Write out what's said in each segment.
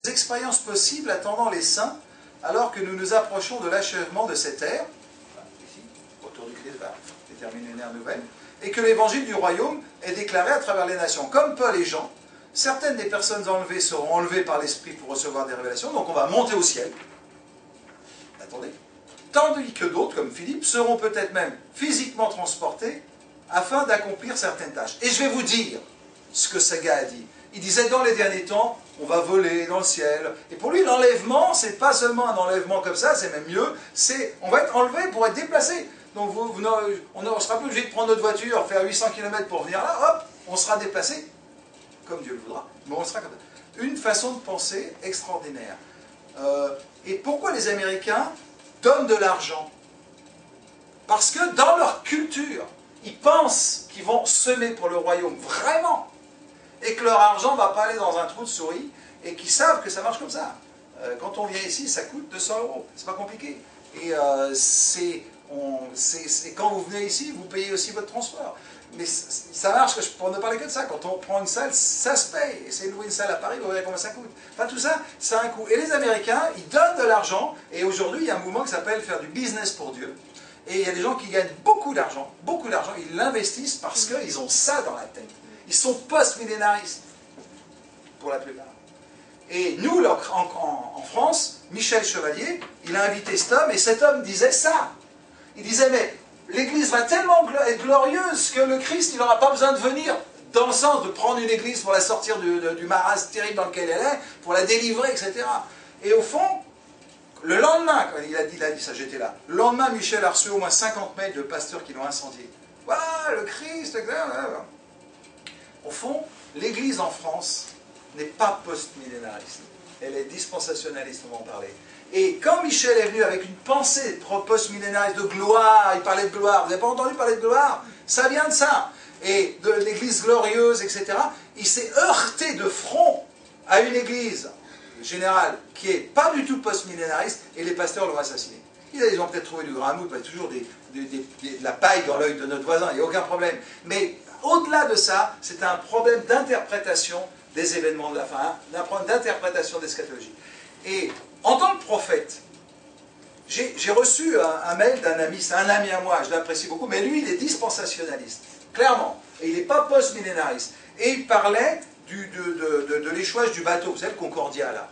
expériences possibles attendant les saints alors que nous nous approchons de l'achèvement de cette ère, ici, autour du Christ va déterminer une ère nouvelle, et que l'évangile du royaume est déclaré à travers les nations. Comme Paul et Jean, certaines des personnes enlevées seront enlevées par l'Esprit pour recevoir des révélations, donc on va monter au ciel. Attendez. Tandis que d'autres, comme Philippe, seront peut-être même physiquement transportés afin d'accomplir certaines tâches. Et je vais vous dire ce que ce gars a dit. Il disait, dans les derniers temps, on va voler dans le ciel. Et pour lui, l'enlèvement, c'est pas seulement un enlèvement comme ça, c'est même mieux, c'est on va être enlevé pour être déplacé. Donc on ne sera plus obligé de prendre notre voiture, faire 800 km pour venir là, hop, on sera déplacé, comme Dieu le voudra, mais on sera comme ça. Une façon de penser extraordinaire. Et pourquoi les Américains donnent de l'argent? Parce que dans leur culture, ils pensent qu'ils vont semer pour le royaume, vraiment, et que leur argent ne va pas aller dans un trou de souris, et qu'ils savent que ça marche comme ça. Quand on vient ici, ça coûte 200 €, c'est pas compliqué. Et quand vous venez ici, vous payez aussi votre transport. Mais ça marche, pour ne parler que de ça, quand on prend une salle, ça se paye. Essayez de louer une salle à Paris, vous verrez combien ça coûte. Enfin, tout ça, ça a un coût. Et les Américains, ils donnent de l'argent, et aujourd'hui, il y a un mouvement qui s'appelle faire du business pour Dieu. Et il y a des gens qui gagnent beaucoup d'argent, ils l'investissent parce qu'ils ont ça dans la tête. Ils sont post-millénaristes, pour la plupart. Et nous, en France, Michel Chevalier, il a invité cet homme, et cet homme disait ça. Il disait, mais l'Église va tellement être glorieuse que le Christ, il n'aura pas besoin de venir, dans le sens de prendre une Église pour la sortir du marasme terrible dans lequel elle est, pour la délivrer, etc. Et au fond, le lendemain, quand il a dit ça, j'étais là, le lendemain, Michel a reçu au moins 50 mails de pasteurs qui l'ont incendié. Voilà, le Christ, etc. Au fond, l'Église en France n'est pas post-millénariste. Elle est dispensationaliste, on va en parler. Et quand Michel est venu avec une pensée post-millénariste de gloire, il parlait de gloire, vous n'avez pas entendu parler de gloire? Ça vient de ça. Et de l'Église glorieuse, etc. Il s'est heurté de front à une Église générale qui n'est pas du tout post-millénariste, et les pasteurs l'ont assassiné. Ils ont peut-être trouvé du gramout, il y a toujours de la paille dans l'œil de notre voisin, il n'y a aucun problème. Mais au-delà de ça, c'est un problème d'interprétation des événements de la fin, un problème d'interprétation d'eschatologie. Et en tant que prophète, j'ai reçu un mail d'un ami, c'est un ami à moi, je l'apprécie beaucoup, mais lui, il est dispensationaliste, clairement, et il n'est pas post-millénariste. Et il parlait de l'échouage du bateau, vous savez, le Concordia, là.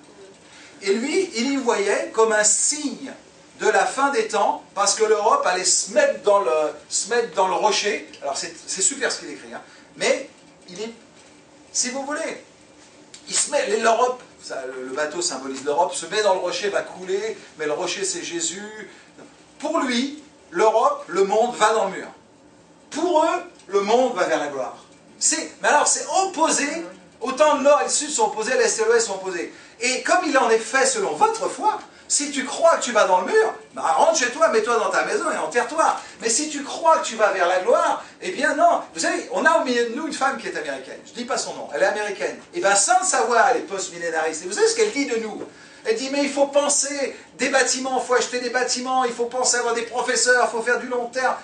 Et lui, il y voyait comme un signe de la fin des temps, parce que l'Europe allait se mettre dans le rocher. Alors c'est super ce qu'il écrit, hein, mais si vous voulez, l'Europe, le bateau symbolise l'Europe, se met dans le rocher, va couler, mais le rocher c'est Jésus. Pour lui, l'Europe, le monde va dans le mur. Pour eux, le monde va vers la gloire. Mais alors c'est opposé, autant le nord et le sud sont opposés, l'est et l'ouest sont opposés. Et comme il en est fait selon votre foi, si tu crois que tu vas dans le mur, bah rentre chez toi, mets-toi dans ta maison et enterre-toi. Mais si tu crois que tu vas vers la gloire, eh bien non. Vous savez, on a au milieu de nous une femme qui est américaine. Je ne dis pas son nom, elle est américaine. Et bien sans le savoir, elle est post-millénariste. Et vous savez ce qu'elle dit de nous? Elle dit, mais il faut penser des bâtiments, il faut acheter des bâtiments, il faut penser avoir des professeurs, il faut faire du long terme.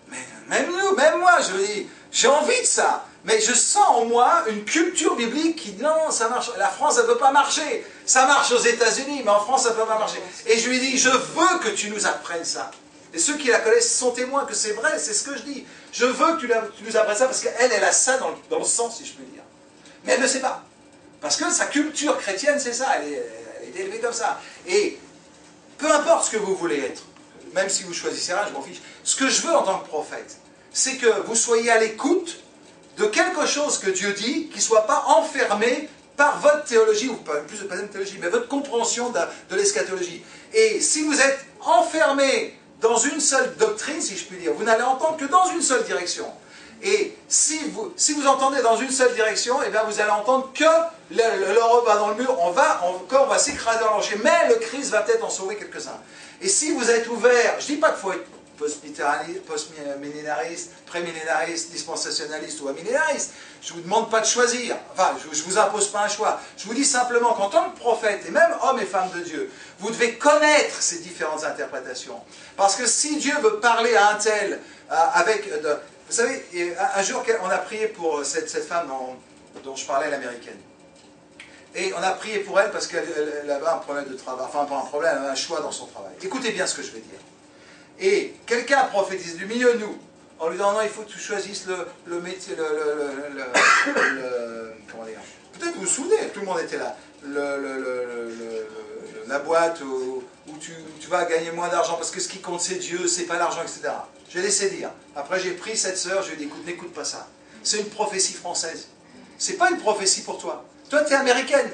Mais même nous, même moi, je dis, j'ai envie de ça. Mais je sens en moi une culture biblique qui dit non, ça marche. La France, ça ne peut pas marcher. Ça marche aux États-Unis, mais en France, ça ne peut pas marcher. Et je lui dis, je veux que tu nous apprennes ça. Et ceux qui la connaissent sont témoins que c'est vrai, c'est ce que je dis. Je veux que tu nous apprennes ça parce qu'elle, elle a ça dans le sang, si je peux dire. Mais elle ne sait pas. Parce que sa culture chrétienne, c'est ça. Elle est élevée comme ça. Et peu importe ce que vous voulez être, même si vous choisissez rien, je m'en fiche. Ce que je veux en tant que prophète, c'est que vous soyez à l'écoute de quelque chose que Dieu dit, qui ne soit pas enfermé par votre théologie, ou pas plus de théologie, mais votre compréhension de l'eschatologie. Et si vous êtes enfermé dans une seule doctrine, si je puis dire, vous n'allez entendre que dans une seule direction. Et si vous entendez dans une seule direction, eh bien vous allez entendre que l'Europe va dans le mur, on va s'écraser dans l'encher, mais le Christ va peut-être en sauver quelques-uns. Et si vous êtes ouvert, je ne dis pas qu'il faut être post-millénariste, pré-millénariste, dispensationaliste ou amillénariste. Je ne vous demande pas de choisir. Enfin, je ne vous impose pas un choix. Je vous dis simplement qu'en tant que prophète, et même homme et femme de Dieu, vous devez connaître ces différentes interprétations. Parce que si Dieu veut parler à un tel, vous savez, un jour, on a prié pour cette femme dont je parlais, l'américaine. et on a prié pour elle parce qu'elle avait un problème de travail, enfin pas un problème, elle avait un choix dans son travail. Écoutez bien ce que je vais dire. Et quelqu'un prophétise du milieu de nous, en lui disant non, il faut que tu choisisses le métier, comment dire, peut-être vous vous souvenez, tout le monde était là, la boîte où tu vas gagner moins d'argent parce que ce qui compte c'est Dieu, c'est pas l'argent, etc. J'ai laissé dire. Après j'ai pris cette sœur, je lui ai dit écoute, n'écoute pas ça. C'est une prophétie française. C'est pas une prophétie pour toi. Toi tu es américaine.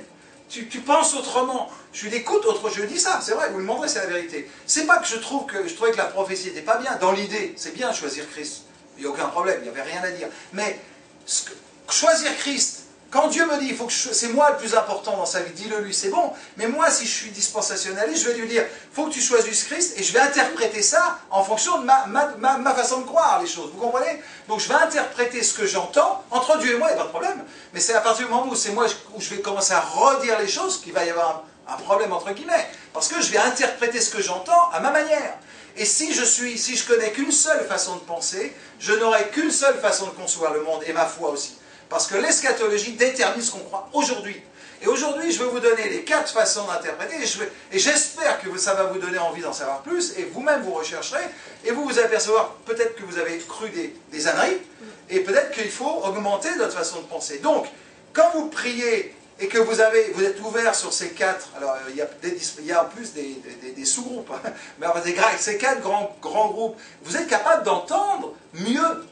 Tu penses autrement. Je lui dis écoute, je lui dis ça, c'est vrai, vous le demanderez, c'est la vérité. C'est pas que je trouvais que la prophétie n'était pas bien. Dans l'idée, c'est bien choisir Christ. Il n'y a aucun problème, il n'y avait rien à dire. Mais choisir Christ, quand Dieu me dit, il faut que c'est moi le plus important dans sa vie, dis-le lui, c'est bon. Mais moi, si je suis dispensationaliste, je vais lui dire, il faut que tu choisisses Christ, et je vais interpréter ça en fonction de ma façon de croire les choses. Vous comprenez? Donc je vais interpréter ce que j'entends, entre Dieu et moi, il n'y a pas de problème. Mais c'est à partir du moment où c'est moi où je vais commencer à redire les choses qu'il va y avoir un problème entre guillemets. Parce que je vais interpréter ce que j'entends à ma manière. Et si je connais qu'une seule façon de penser, je n'aurai qu'une seule façon de concevoir le monde, et ma foi aussi. Parce que l'eschatologie détermine ce qu'on croit aujourd'hui. Et aujourd'hui, je vais vous donner les 4 façons d'interpréter, et j'espère que ça va vous donner envie d'en savoir plus, et vous-même vous rechercherez, et vous vous apercevoir peut-être que vous avez cru des âneries, et peut-être qu'il faut augmenter notre façon de penser. Donc, quand vous priez, et que vous êtes ouvert sur ces 4, alors il y a en plus des sous-groupes, hein, mais enfin, ces 4 grands groupes, vous êtes capable d'entendre mieux,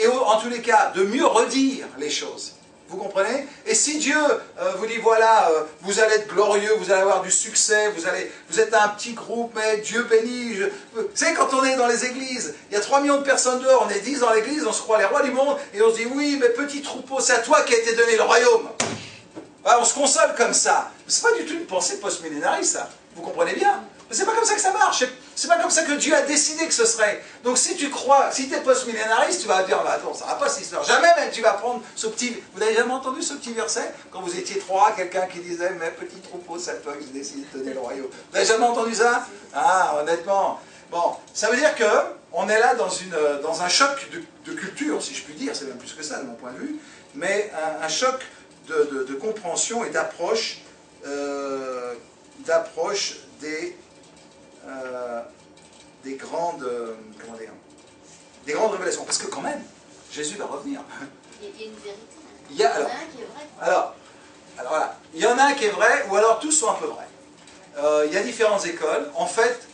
et en tous les cas, de mieux redire les choses. Vous comprenez? Et si Dieu vous dit, voilà, vous allez être glorieux, vous allez avoir du succès, vous êtes un petit groupe, mais Dieu bénit. Vous savez, quand on est dans les églises, il y a 3 millions de personnes dehors, on est 10 dans l'église, on se croit les rois du monde, et on se dit, oui, mais petit troupeau, c'est à toi qu'a été donné le royaume. On se console comme ça. C'est pas du tout une pensée post-millénariste, ça. Vous comprenez bien? Mais c'est pas comme ça que ça marche. C'est pas comme ça que Dieu a décidé que ce serait. Donc si tu crois, si tu es post-millénariste, tu vas dire, bah, attends, ça va pas cette histoire. Jamais même tu vas prendre ce petit... Vous n'avez jamais entendu ce petit verset? Quand vous étiez 3, quelqu'un qui disait, mais petit troupeau, c'est à toi que j'ai décidé de donner le royaume. Vous n'avez jamais entendu ça? Ah, honnêtement. Bon, ça veut dire que on est là dans un choc de culture, si je puis dire, c'est même plus que ça de mon point de vue, mais un choc de compréhension et d'approche des grandes des grandes révélations. Parce que quand même, Jésus va revenir. Il y a une vérité. Il y en a un qui est vrai. Alors voilà, il y en a un qui est vrai, ou alors tous sont un peu vrais. Il y a différentes écoles. En fait,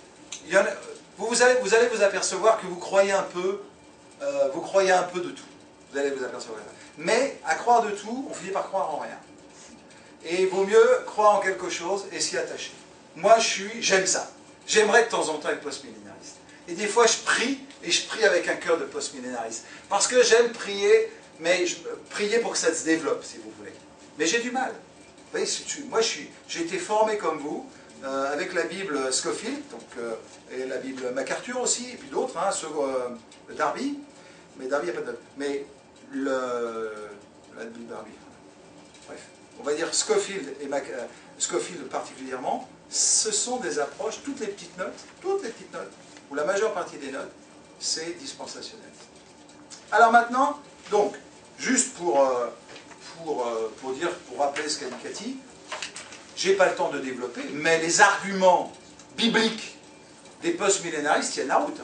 vous allez vous apercevoir que vous croyez un peu de tout. Vous allez vous apercevoir. Mais à croire de tout, on finit par croire en rien. Et il vaut mieux croire en quelque chose et s'y attacher. Moi, j'aime ça. J'aimerais de temps en temps être post-millénariste. Et des fois, je prie avec un cœur de post-millénariste. Parce que j'aime prier, mais prier pour que ça se développe, si vous voulez. Mais j'ai du mal. Vous voyez, moi, j'ai été formé comme vous, avec la Bible Scofield, et la Bible MacArthur aussi, et puis d'autres, hein, sur Darby. Mais Darby, il n'y a pas de... Mais la Bible Darby. Bref. On va dire Scofield et Scofield particulièrement, ce sont des approches, toutes les petites notes, ou la majeure partie des notes, c'est dispensationaliste. Alors maintenant, donc, juste pour rappeler ce qu'a dit Cathy, j'ai pas le temps de développer, mais les arguments bibliques des post-millénaristes tiennent la route.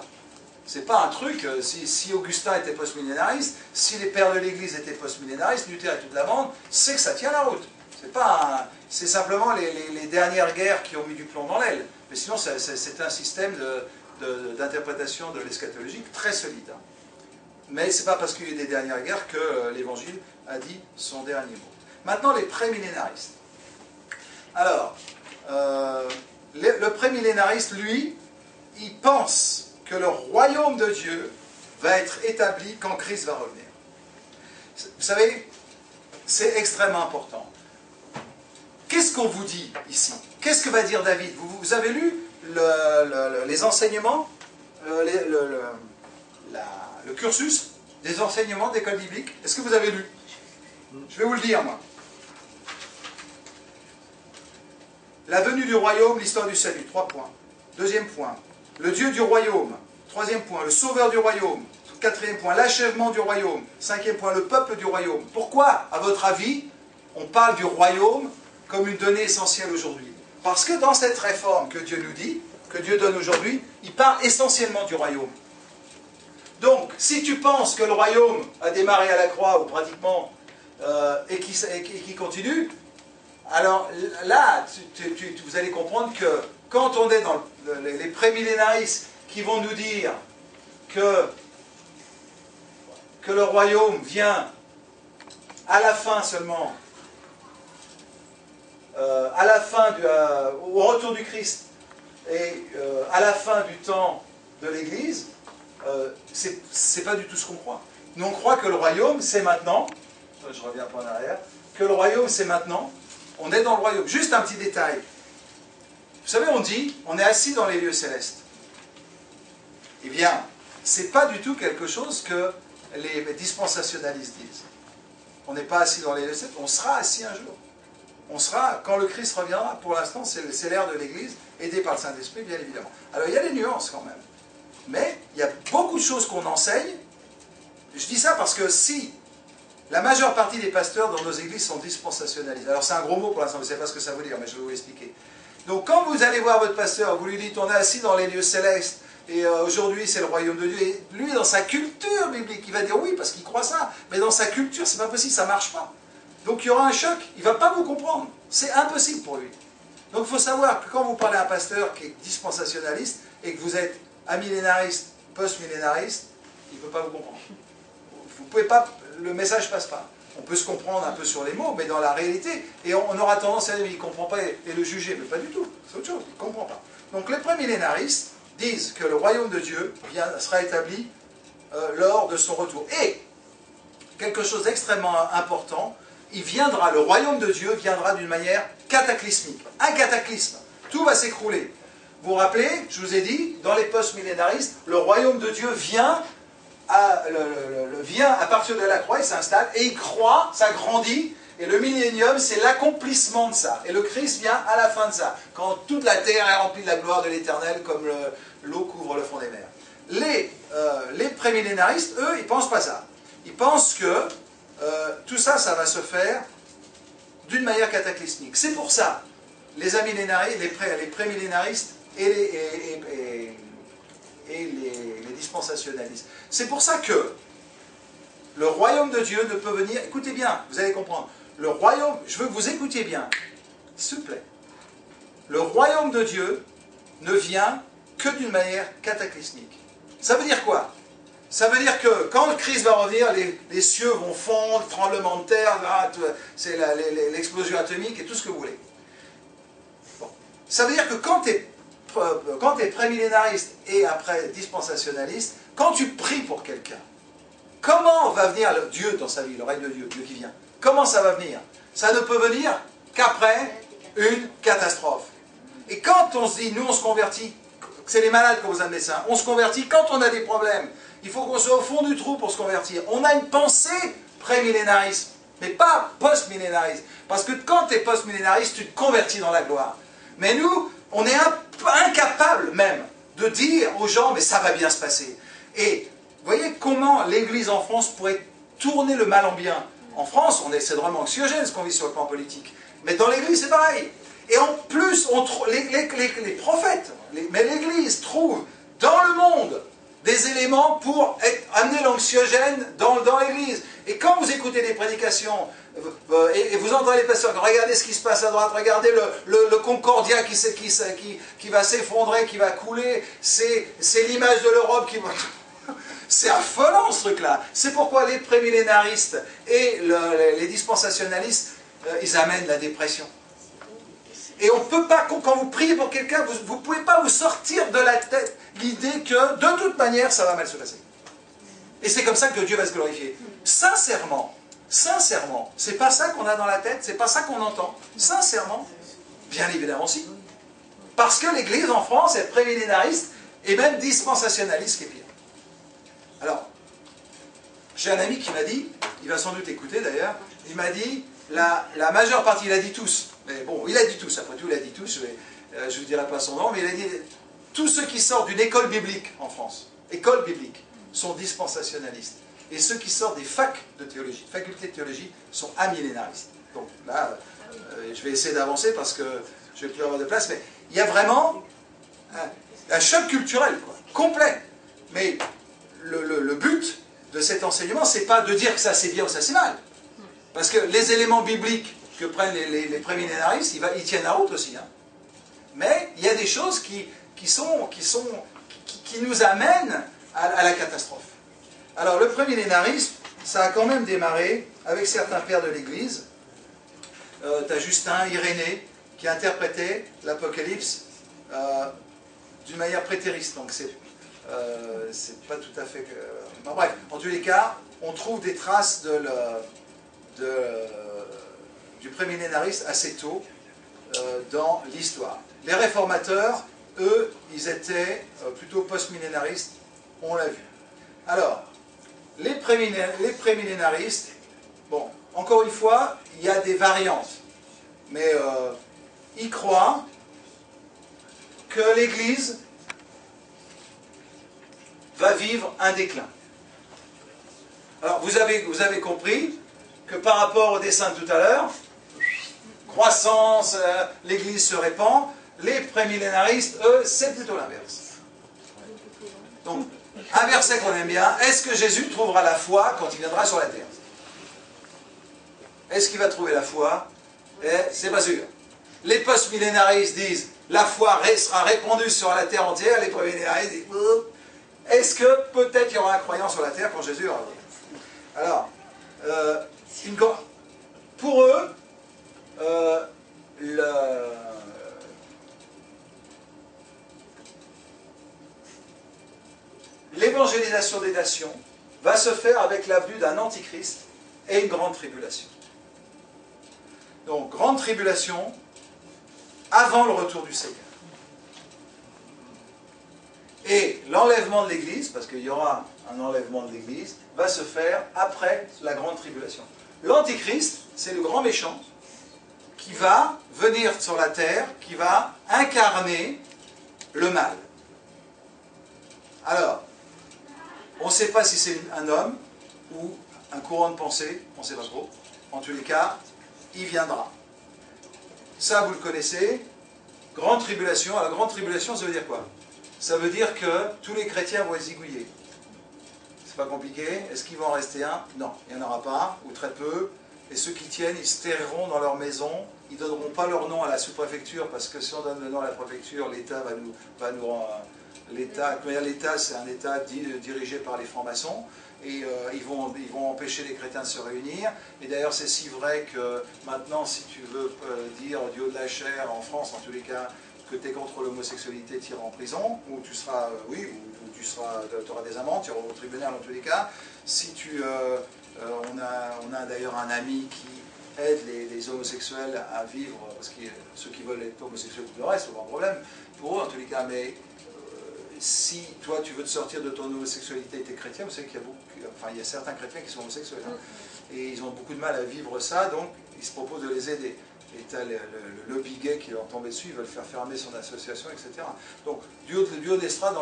C'est pas un truc, si Augustin était post-millénariste, si les pères de l'Église étaient post-millénaristes, Luther et toute la bande, c'est que ça tient la route. C'est simplement les dernières guerres qui ont mis du plomb dans l'aile. Mais sinon, c'est un système d'interprétation de l'eschatologie très solide. Hein. Mais c'est pas parce qu'il y a eu des dernières guerres que l'Évangile a dit son dernier mot. Maintenant, les prémillénaristes. Alors, le prémillénariste, lui, il pense que le royaume de Dieu va être établi quand Christ va revenir. Vous savez, c'est extrêmement important. Qu'est-ce qu'on vous dit ici? Qu'est-ce que va dire David? Vous avez lu les enseignements, le cursus des enseignements d'école biblique? Est-ce que vous avez lu? Je vais vous le dire, moi. La venue du royaume, l'histoire du salut, 3 points. Deuxième point, le Dieu du royaume. Troisième point, le sauveur du royaume. Quatrième point, l'achèvement du royaume. Cinquième point, le peuple du royaume. Pourquoi, à votre avis, on parle du royaume comme une donnée essentielle aujourd'hui. Parce que dans cette réforme que Dieu nous dit, que Dieu donne aujourd'hui, il parle essentiellement du royaume. Donc, si tu penses que le royaume a démarré à la croix, ou pratiquement, et qui continue, alors là, vous allez comprendre que quand on est dans les prémillénaristes qui vont nous dire que le royaume vient à la fin seulement, au retour du Christ et à la fin du temps de l'Église, c'est pas du tout ce qu'on croit. Nous on croit que le royaume c'est maintenant, je reviens un peu en arrière, que le royaume c'est maintenant, on est dans le royaume. Juste un petit détail. Vous savez, on dit, on est assis dans les lieux célestes. Eh bien, c'est pas du tout quelque chose que les dispensationalistes disent. On n'est pas assis dans les lieux célestes, on sera assis un jour. On sera, quand le Christ reviendra, pour l'instant c'est l'ère de l'Église, aidé par le Saint-Esprit, bien évidemment. Alors il y a des nuances quand même. Mais il y a beaucoup de choses qu'on enseigne. Je dis ça parce que si la majeure partie des pasteurs dans nos églises sont dispensationalistes, alors c'est un gros mot pour l'instant, vous ne savez pas ce que ça veut dire, mais je vais vous l'expliquer. Donc quand vous allez voir votre pasteur, vous lui dites on est assis dans les lieux célestes, et aujourd'hui c'est le royaume de Dieu, et lui dans sa culture biblique, il va dire oui parce qu'il croit ça, mais dans sa culture c'est pas possible, ça ne marche pas. Donc il y aura un choc, il ne va pas vous comprendre, c'est impossible pour lui. Donc il faut savoir que quand vous parlez à un pasteur qui est dispensationaliste, et que vous êtes amillénariste, post-millénariste, il ne peut pas vous comprendre. Vous pouvez pas, le message ne passe pas. On peut se comprendre un peu sur les mots, mais dans la réalité, et on aura tendance à dire il ne comprend pas et le juger, mais pas du tout, c'est autre chose, il ne comprend pas. Donc les prémillénaristes disent que le royaume de Dieu sera établi lors de son retour. Et, quelque chose d'extrêmement important, le royaume de Dieu viendra d'une manière cataclysmique. Un cataclysme. Tout va s'écrouler. Vous vous rappelez, je vous ai dit, dans les post-millénaristes, le royaume de Dieu vient à partir de la croix, il s'installe, et il croît, ça grandit, et le millénium, c'est l'accomplissement de ça. Et le Christ vient à la fin de ça, quand toute la terre est remplie de la gloire de l'Éternel, comme l'eau couvre le fond des mers. Les prémillénaristes, eux, ils ne pensent pas ça. Ils pensent que tout ça, ça va se faire d'une manière cataclysmique. C'est pour ça, les amillénaristes, les prémillénaristes et les dispensationalistes. C'est pour ça que le royaume de Dieu ne peut venir... Écoutez bien, vous allez comprendre. Le royaume... Je veux que vous écoutiez bien, s'il vous plaît. Le royaume de Dieu ne vient que d'une manière cataclysmique. Ça veut dire quoi? Ça veut dire que quand le Christ va revenir, les cieux vont fondre, tremblement de terre, c'est l'explosion atomique et tout ce que vous voulez. Bon. Ça veut dire que quand tu es prémillénariste et après dispensationaliste, quand tu pries pour quelqu'un, comment va venir le Dieu dans sa vie, le règne de Dieu, Dieu qui vient? Comment ça va venir? Ça ne peut venir qu'après une catastrophe. Et quand on se dit, nous on se convertit, c'est les malades qui ont besoin de médecins, on se convertit quand on a des problèmes. Il faut qu'on soit au fond du trou pour se convertir. On a une pensée pré-millénariste, mais pas post-millénariste. Parce que quand tu es post-millénariste, tu te convertis dans la gloire. Mais nous, on est incapable même de dire aux gens, mais ça va bien se passer. Et vous voyez comment l'Église en France pourrait tourner le mal en bien. En France, c'est vraiment anxiogène ce qu'on vit sur le plan politique. Mais dans l'Église, c'est pareil. Et en plus, les prophètes, mais l'Église trouve dans le monde des éléments pour amener l'anxiogène dans l'Église. Et quand vous écoutez des prédications, et vous entendez les pasteurs, regardez ce qui se passe à droite, regardez le Concordia qui va s'effondrer, qui va couler, c'est l'image de l'Europe qui va... C'est affolant ce truc-là. C'est pourquoi les prémillénaristes et les dispensationalistes, ils amènent la dépression. Et on ne peut pas, quand vous priez pour quelqu'un, vous ne pouvez pas vous sortir de la tête l'idée que, de toute manière, ça va mal se passer. Et c'est comme ça que Dieu va se glorifier. Sincèrement, c'est pas ça qu'on a dans la tête, c'est pas ça qu'on entend. Sincèrement, bien évidemment si. Parce que l'Église en France est prémillénariste et même dispensationaliste, qui est pire. Alors, j'ai un ami qui m'a dit, il va sans doute écouter d'ailleurs, il m'a dit, la majeure partie, il a dit tous, mais bon, il a dit tous, après tout, il a dit tous, je ne vous dirai pas son nom, mais il a dit, tous ceux qui sortent d'une école biblique en France, école biblique, sont dispensationalistes. Et ceux qui sortent des facs de théologie, facultés de théologie, sont amillénaristes. Donc là, je vais essayer d'avancer parce que je ne vais plus avoir de place, mais il y a vraiment un choc culturel, quoi, complet. Mais le but de cet enseignement, c'est pas de dire que ça c'est bien ou ça c'est mal. Parce que les éléments bibliques que prennent les prémillénaristes, ils tiennent la route aussi. Hein. Mais il y a des choses qui nous amènent à la catastrophe. Alors le prémillénarisme, ça a quand même démarré avec certains pères de l'Église. Tu as Justin, Irénée, qui interprétait l'Apocalypse d'une manière prétériste. Donc c'est pas tout à fait... Bon, bref, en tous les cas, on trouve des traces du prémillénarisme assez tôt dans l'histoire. Les réformateurs, eux, ils étaient plutôt post-millénaristes, on l'a vu. Alors, les prémillénaristes, bon, encore une fois, il y a des variantes, mais ils croient que l'Église va vivre un déclin. Alors, vous avez compris que par rapport au dessin de tout à l'heure, croissance, l'Église se répand, les prémillénaristes, eux, c'est plutôt l'inverse. Donc, un verset qu'on aime bien, est-ce que Jésus trouvera la foi quand il viendra sur la terre? Est-ce qu'il va trouver la foi? C'est pas sûr. Les post-millénaristes disent, la foi sera répandue sur la terre entière, les prémillénaristes disent, est-ce que peut-être il y aura un croyant sur la terre quand Jésus aura venu? Alors, pour eux, l'évangélisation des nations va se faire avec l'abus d'un antichrist et une grande tribulation. Donc, grande tribulation avant le retour du Seigneur. Et l'enlèvement de l'Église, parce qu'il y aura un enlèvement de l'Église, va se faire après la grande tribulation. L'antichrist, c'est le grand méchant qui va venir sur la terre, qui va incarner le mal. Alors, on ne sait pas si c'est un homme ou un courant de pensée, on ne sait pas trop. En tous les cas, il viendra. Ça, vous le connaissez. Grande tribulation. Alors, grande tribulation, ça veut dire quoi? Ça veut dire que tous les chrétiens vont être zigouillés. C'est pas compliqué. Est-ce qu'il va en rester un? Non, il n'y en aura pas, ou très peu. Et ceux qui tiennent, ils se terreront dans leur maison. Ils ne donneront pas leur nom à la sous-préfecture, parce que si on donne le nom à la préfecture, l'État l'État, c'est un État dirigé par les francs-maçons. Et ils vont empêcher les chrétiens de se réunir. Et d'ailleurs, c'est si vrai que maintenant, si tu veux dire du haut de la chair, en France, en tous les cas, que tu es contre l'homosexualité, tu iras en prison, ou tu seras, ou tu auras des amendes, tu iras au tribunal en tous les cas. Si on a d'ailleurs un ami qui aide les homosexuels à vivre, parce que ceux qui veulent être homosexuels, tout le reste, c'est pas un problème pour eux en tous les cas, mais si toi tu veux te sortir de ton homosexualité et tu es chrétien, vous savez qu'il y a certains chrétiens qui sont homosexuels, hein, et ils ont beaucoup de mal à vivre ça, donc ils se proposent de les aider. Et tu as le lobby gay qui leur tombe dessus, ils veulent faire fermer son association, etc. Donc, du haut d'estrade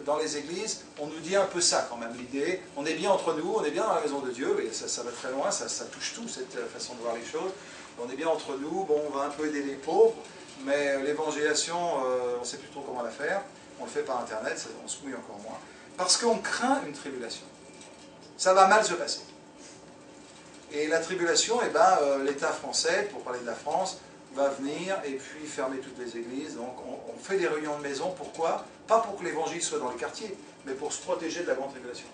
dans les églises, on nous dit un peu ça quand même, l'idée, on est bien entre nous, on est bien dans la maison de Dieu, et ça va très loin, ça touche tout, cette façon de voir les choses. On est bien entre nous, bon, on va un peu aider les pauvres, mais l'évangélisation, on ne sait plus trop comment la faire, on le fait par Internet, on se mouille encore moins, parce qu'on craint une tribulation. Ça va mal se passer. Et la tribulation, eh ben, l'État français, pour parler de la France, va venir et puis fermer toutes les églises. Donc on fait des réunions de maison, pourquoi? Pas pour que l'évangile soit dans les quartiers, mais pour se protéger de la grande tribulation.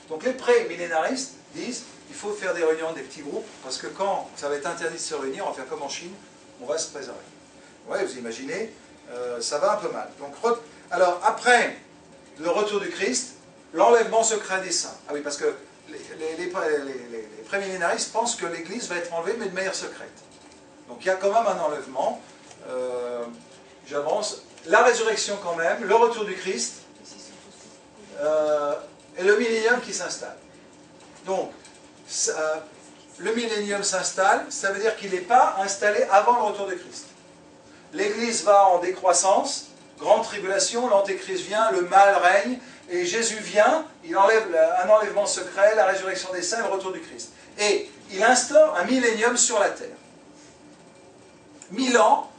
Donc les pré-millénaristes disent il faut faire des réunions, des petits groupes, parce que quand ça va être interdit de se réunir, on va faire comme en Chine, on va se préserver. Ouais, vous imaginez, ça va un peu mal. Donc, alors après le retour du Christ, l'enlèvement secret des saints. Ah oui, parce que les prémillénaristes pensent que l'Église va être enlevée, mais de manière secrète. Donc il y a quand même un enlèvement. J'avance. La résurrection quand même, le retour du Christ, et le millénium qui s'installe. Donc, le millénium s'installe, ça veut dire qu'il n'est pas installé avant le retour du Christ. L'Église va en décroissance, grande tribulation, l'antéchrist vient, le mal règne, et Jésus vient, il enlève un enlèvement secret, la résurrection des saints et le retour du Christ. Et il instaure un millénium sur la terre. 1000 ans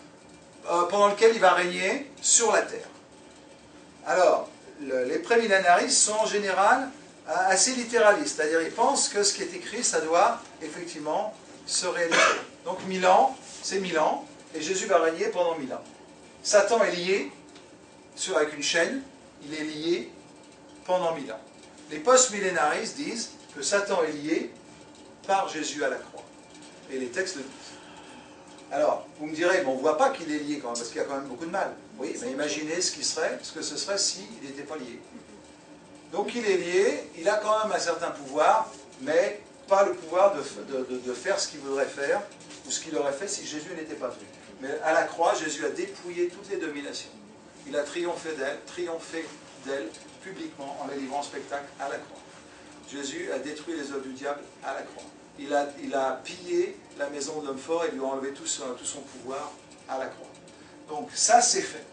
pendant lequel il va régner sur la terre. Alors, les prémillénaristes sont en général assez littéralistes, c'est-à-dire ils pensent que ce qui est écrit, ça doit effectivement se réaliser. Donc 1000 ans, c'est 1000 ans, et Jésus va régner pendant 1000 ans. Satan est lié avec une chaîne, il est lié pendant 1000 ans. Les post-millénaristes disent que Satan est lié par Jésus à la croix. Et les textes le disent. Alors, vous me direz, bon, on ne voit pas qu'il est lié quand même, parce qu'il y a quand même beaucoup de mal. Oui, mais imaginez ce que ce serait s'il n'était pas lié. Donc il est lié, il a quand même un certain pouvoir, mais pas le pouvoir de faire ce qu'il voudrait faire, ou ce qu'il aurait fait si Jésus n'était pas venu. Mais à la croix, Jésus a dépouillé toutes les dominations. Il a triomphé d'elle publiquement en les livrant en spectacle à la croix. Jésus a détruit les œuvres du diable à la croix. Il a pillé la maison de l'homme fort et lui a enlevé tout son pouvoir à la croix. Donc ça, c'est fait.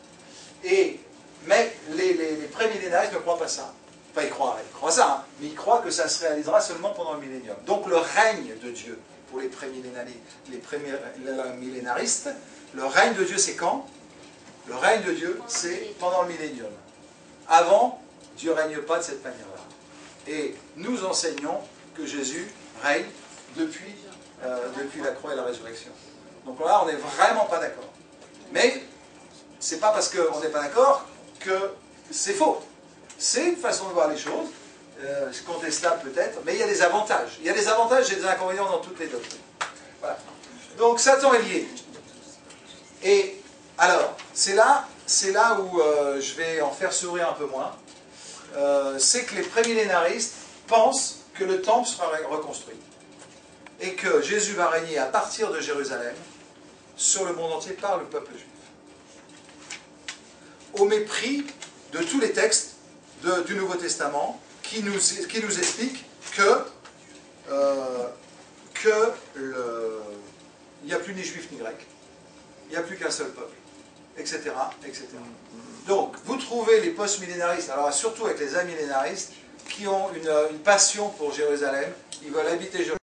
Mais les prémillénaristes ne croient pas ça. Enfin, ils croient ça, hein, mais ils croient que ça se réalisera seulement pendant le millénium. Donc le règne de Dieu, pour les prémillénaristes, le règne de Dieu, c'est quand? Le règne de Dieu, c'est pendant le millénium. Avant, Dieu ne règne pas de cette manière-là. Et nous enseignons que Jésus règne depuis la croix et la résurrection. Donc là, on n'est vraiment pas d'accord. Mais ce n'est pas parce qu'on n'est pas d'accord que c'est faux. C'est une façon de voir les choses, contestable peut-être, mais il y a des avantages. Il y a des avantages et des inconvénients dans toutes les doctrines. Voilà. Donc Satan est lié. Et alors, c'est là où je vais en faire sourire un peu moins. C'est que les prémillénaristes pensent que le temple sera reconstruit. Et que Jésus va régner à partir de Jérusalem sur le monde entier par le peuple juif. Au mépris de tous les textes du Nouveau Testament qui nous expliquent il n'y a plus ni juif ni grec, il n'y a plus qu'un seul peuple, etc., etc. Donc, vous trouvez les post-millénaristes, alors surtout avec les amillénaristes, qui ont une passion pour Jérusalem, ils veulent habiter Jérusalem.